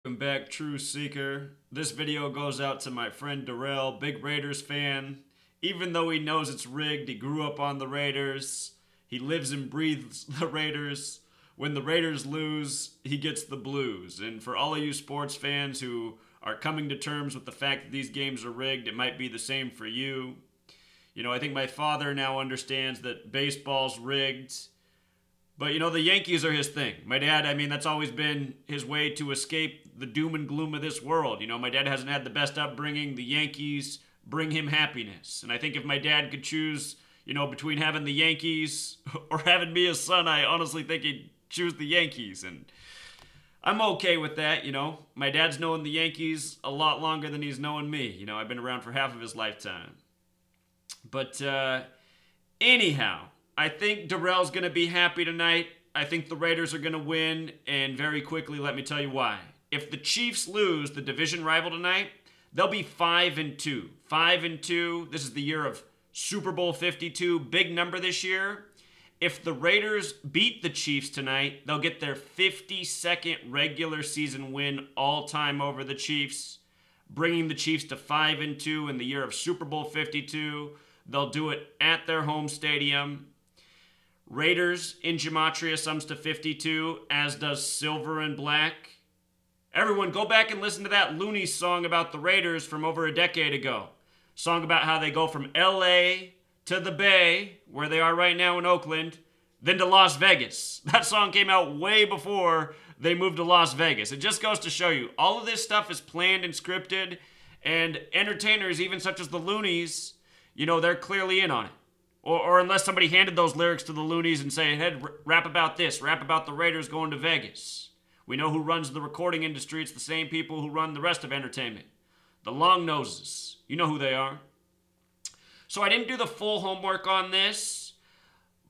Welcome back, True Seeker. This video goes out to my friend Darrell, big Raiders fan. Even though he knows it's rigged, he grew up on the Raiders. He lives and breathes the Raiders. When the Raiders lose, he gets the blues. And for all of you sports fans who are coming to terms with the fact that these games are rigged, it might be the same for you. You know, I think my father now understands that baseball's rigged. But, you know, the Yankees are his thing. My dad, that's always been his way to escape the doom and gloom of this world. You know, my dad hasn't had the best upbringing. The Yankees bring him happiness. And I think if my dad could choose, between having the Yankees or having me as son, I honestly think he'd choose the Yankees. And I'm okay with that, My dad's known the Yankees a lot longer than he's known me. I've been around for half of his lifetime. But, anyhow, I think Darrell's going to be happy tonight. I think the Raiders are going to win, and very quickly, let me tell you why. If the Chiefs lose the division rival tonight, they'll be 5-2. 5-2. This is the year of Super Bowl 52, big number this year. If the Raiders beat the Chiefs tonight, they'll get their 52nd regular season win all-time over the Chiefs, bringing the Chiefs to 5-2 in the year of Super Bowl 52. They'll do it at their home stadium. Raiders in gematria sums to 52, as does silver and black. Everyone, go back and listen to that Looney song about the Raiders from over a decade ago. Song about how they go from L.A. to the Bay, where they are right now in Oakland, then to Las Vegas. That song came out way before they moved to Las Vegas. It just goes to show you, all of this stuff is planned and scripted, and entertainers, even such as the Loonies, they're clearly in on it. Or unless somebody handed those lyrics to the Loonies and say, hey, rap about this, rap about the Raiders going to Vegas. We know who runs the recording industry. It's the same people who run the rest of entertainment. The Long Noses. You know who they are. So I didn't do the full homework on this,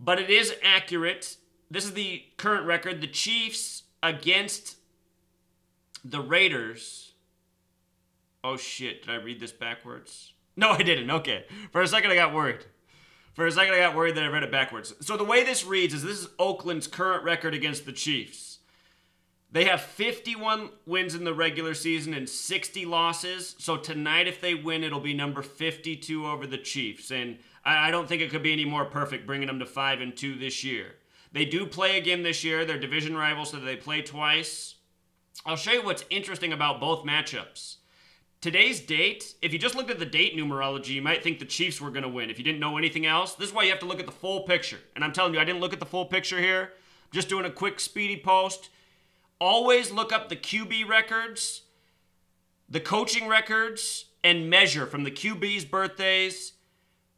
but it is accurate. This is the current record. The Chiefs against the Raiders. Oh, shit. Did I read this backwards? No, I didn't. Okay. For a second, I got worried. That I read it backwards. So the way this reads is this is Oakland's current record against the Chiefs. They have 51 wins in the regular season and 60 losses. So tonight, if they win, it'll be number 52 over the Chiefs. And I don't think it could be any more perfect bringing them to 5-2 this year. They do play again this year. They're division rivals, so they play twice. I'll show you what's interesting about both matchups. Today's date, if you just looked at the date numerology, you might think the Chiefs were going to win. If you didn't know anything else, this is why you have to look at the full picture. And I'm telling you, I didn't look at the full picture here. I'm just doing a quick, speedy post. Always look up the QB records, the coaching records, and measure from the QB's birthdays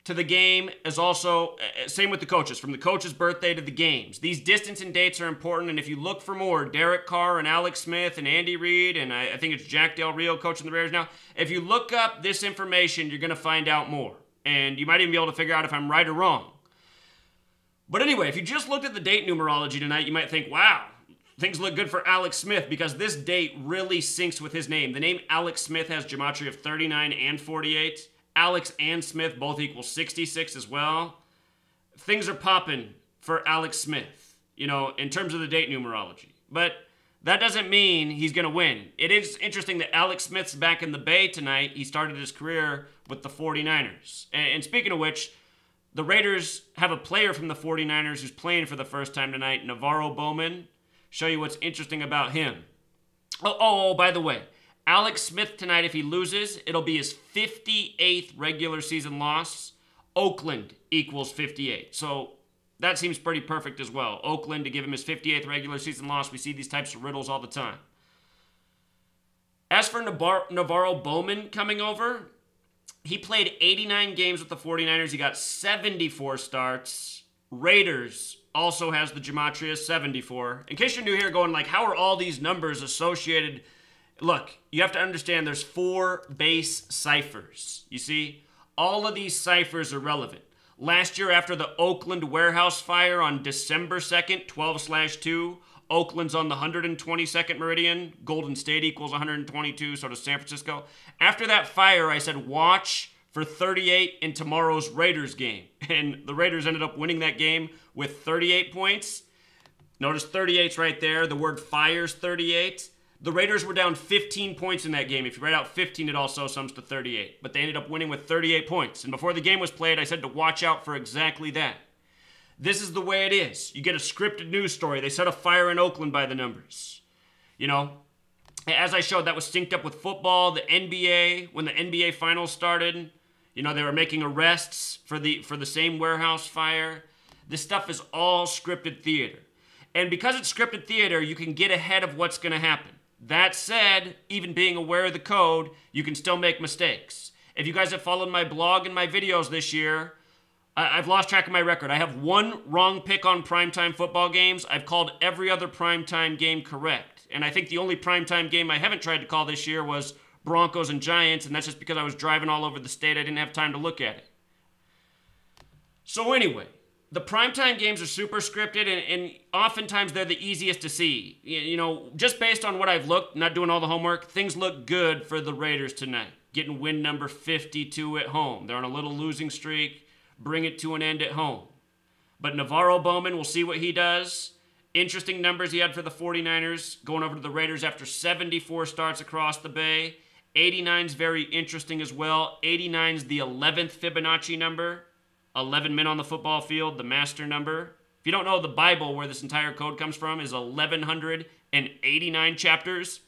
to the game, as also, same with the coaches, from the coach's birthday to the games. These distance and dates are important, and if you look for more, Derek Carr and Alex Smith and Andy Reid, and I think it's Jack Del Rio coaching the Raiders now, if you look up this information, you're going to find out more. And you might even be able to figure out if I'm right or wrong. But anyway, if you just looked at the date numerology tonight, you might think, wow, things look good for Alex Smith, because this date really syncs with his name. The name Alex Smith has gematria of 39 and 48. Alex and Smith both equal 66 as well. Things are popping for Alex Smith, in terms of the date numerology. But that doesn't mean he's going to win. It is interesting that Alex Smith's back in the Bay tonight. He started his career with the 49ers. And speaking of which, the Raiders have a player from the 49ers who's playing for the first time tonight, Navarro Bowman. Show you what's interesting about him. Oh, by the way, Alex Smith tonight, if he loses, it'll be his 58th regular season loss. Oakland equals 58. So that seems pretty perfect as well. Oakland to give him his 58th regular season loss. We see these types of riddles all the time. As for Navarro Bowman coming over, he played 89 games with the 49ers. He got 74 starts. Raiders also has the gematria 74. In case you're new here going how are all these numbers associated? Look, you have to understand there's 4 base ciphers. You see, all of these ciphers are relevant. Last year, after the Oakland warehouse fire on December 2nd, 12/2, Oakland's on the 122nd meridian. Golden State equals 122, so does San Francisco. After that fire, I said, watch for 38 in tomorrow's Raiders game. And the Raiders ended up winning that game with 38 points. Notice 38's right there. The word fire's 38. The Raiders were down 15 points in that game. If you write out 15, it also sums to 38. But they ended up winning with 38 points. And before the game was played, I said to watch out for exactly that. This is the way it is. You get a scripted news story. They set a fire in Oakland by the numbers. You know, as I showed, that was synced up with football, the NBA. When the NBA finals started, you know, they were making arrests for the same warehouse fire. This stuff is all scripted theater. And because it's scripted theater, you can get ahead of what's going to happen. That said, even being aware of the code, you can still make mistakes. If you guys have followed my blog and my videos this year, I've lost track of my record. I have one wrong pick on primetime football games. I've called every other primetime game correct. And I think the only primetime game I haven't tried to call this year was Broncos and Giants, and that's just because I was driving all over the state. I didn't have time to look at it. So anyway, the primetime games are super scripted, and oftentimes they're the easiest to see. You know, just based on what I've looked, not doing all the homework, things look good for the Raiders tonight. Getting win number 52 at home. They're on a little losing streak. Bring it to an end at home. But Navarro Bowman, we'll see what he does. Interesting numbers he had for the 49ers, going over to the Raiders after 74 starts across the Bay. 89's very interesting as well. 89's the 11th Fibonacci number. 11 men on the football field, the master number. If you don't know, the Bible, where this entire code comes from, is 1,189 chapters.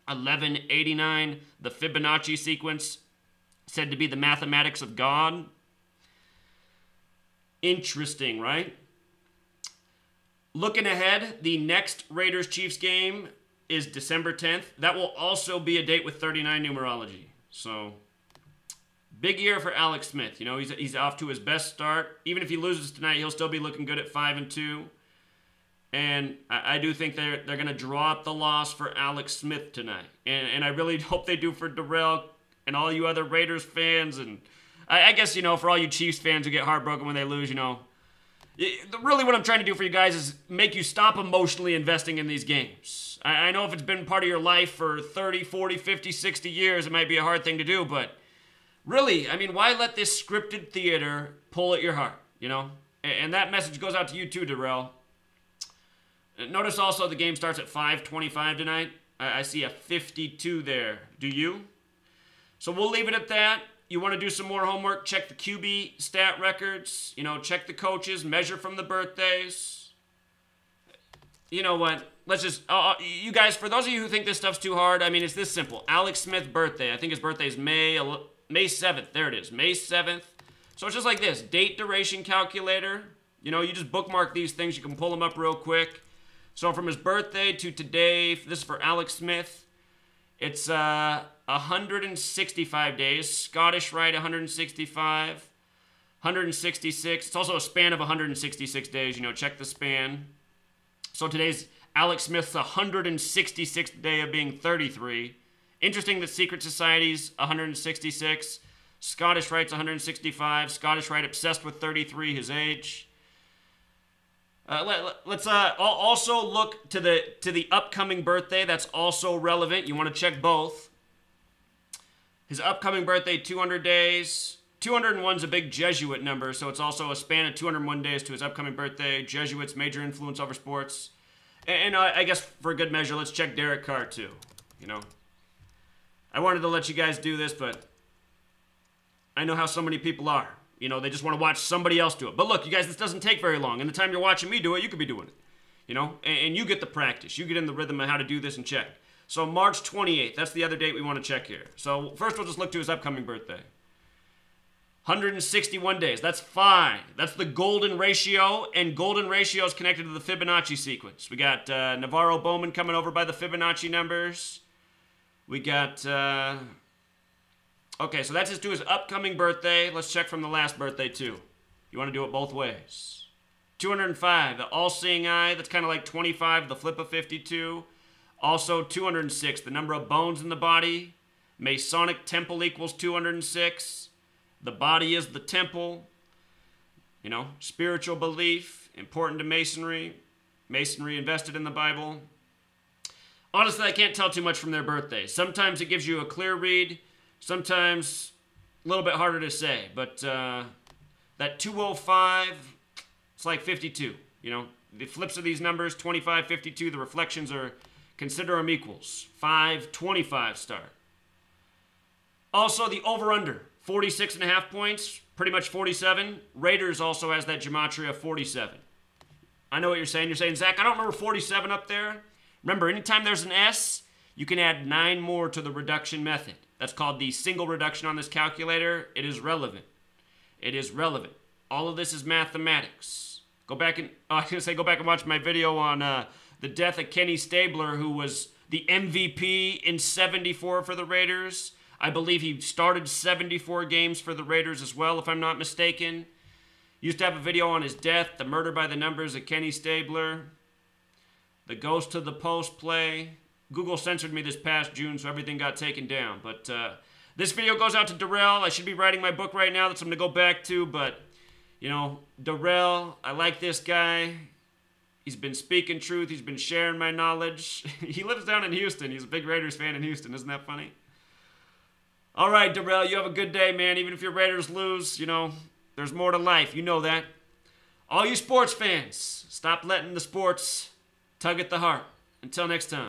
1189, the Fibonacci sequence, said to be the mathematics of God. Interesting, right? Looking ahead, the next Raiders-Chiefs game is December 10th. That will also be a date with 39 numerology. So, big year for Alex Smith. You know, he's off to his best start. Even if he loses tonight, he'll still be looking good at 5-2. And I do think they're going to draw up the loss for Alex Smith tonight. And I really hope they do for Darrell and all you other Raiders fans. And I guess, you know, for all you Chiefs fans who get heartbroken when they lose, you know, really what I'm trying to do for you guys is make you stop emotionally investing in these games. I know if it's been part of your life for 30, 40, 50, 60 years, it might be a hard thing to do, but really, I mean, why let this scripted theater pull at your heart, you know? And that message goes out to you too, Darrell. Notice also the game starts at 5:25 tonight. I see a 52 there. Do you? So we'll leave it at that. You want to do some more homework, check the QB stat records, you know, check the coaches, measure from the birthdays. You know what? Let's just, you guys, for those of you who think this stuff's too hard, I mean, it's this simple. Alex Smith birthday. I think his birthday is May 7th. There it is, May 7th. So it's just like this, date duration calculator. You know, you just bookmark these things. You can pull them up real quick. So from his birthday to today, this is for Alex Smith. It's 165 days. Scottish Rite, 165. 166. It's also a span of 166 days. You know, check the span. So today's Alex Smith's 166th day of being 33. Interesting that Secret Society's 166. Scottish Rite's 165. Scottish Rite obsessed with 33, his age. Let's also look to the upcoming birthday. That's also relevant. You want to check both. His upcoming birthday, 200 days. 201's a big Jesuit number, so it's also a span of 201 days to his upcoming birthday. Jesuits, major influence over sports. And I guess for a good measure, let's check Derek Carr too. You know, I wanted to let you guys do this, but I know how so many people are. You know, they just want to watch somebody else do it. But look, you guys, this doesn't take very long. And the time you're watching me do it, you could be doing it. You know, and you get the practice. You get in the rhythm of how to do this and check. So March 28th, that's the other date we want to check here. So first we'll just look to his upcoming birthday. 161 days. That's fine. That's the golden ratio, and golden ratio is connected to the Fibonacci sequence. We got Navarro Bowman coming over by the Fibonacci numbers. We got... Okay, so that's just to his upcoming birthday. Let's check from the last birthday, too. You want to do it both ways. 205, the all-seeing eye. That's kind of like 25, the flip of 52. Also, 206, the number of bones in the body. Masonic temple equals 206. The body is the temple. You know, spiritual belief, important to Masonry. Masonry invested in the Bible. Honestly, I can't tell too much from their birthdays. Sometimes it gives you a clear read. Sometimes a little bit harder to say, but that 205, it's like 52, you know. The flips of these numbers, 25, 52, the reflections are Consider them equals. 5-25 start. Also, the over-under, 46.5 points, pretty much 47. Raiders also has that gematria of 47. I know what you're saying. You're saying, Zach, I don't remember 47 up there. Remember, anytime there's an S, you can add 9 more to the reduction method. That's called the single reduction on this calculator. It is relevant. It is relevant. All of this is mathematics. Go back and go back and watch my video on the death of Kenny Stabler, who was the MVP in 74 for the Raiders. I believe he started 74 games for the Raiders as well, if I'm not mistaken. Used to have a video on his death, the murder by the numbers of Kenny Stabler, the ghost to the post play. Google censored me this past June, so everything got taken down. But this video goes out to Darrell. I should be writing my book right now. That's something to go back to. But, you know, Darrell, I like this guy. He's been speaking truth. He's been sharing my knowledge. He lives down in Houston. He's a big Raiders fan in Houston. Isn't that funny? All right, Darrell, you have a good day, man. Even if your Raiders lose, you know, there's more to life. You know that. All you sports fans, stop letting the sports tug at the heart. Until next time.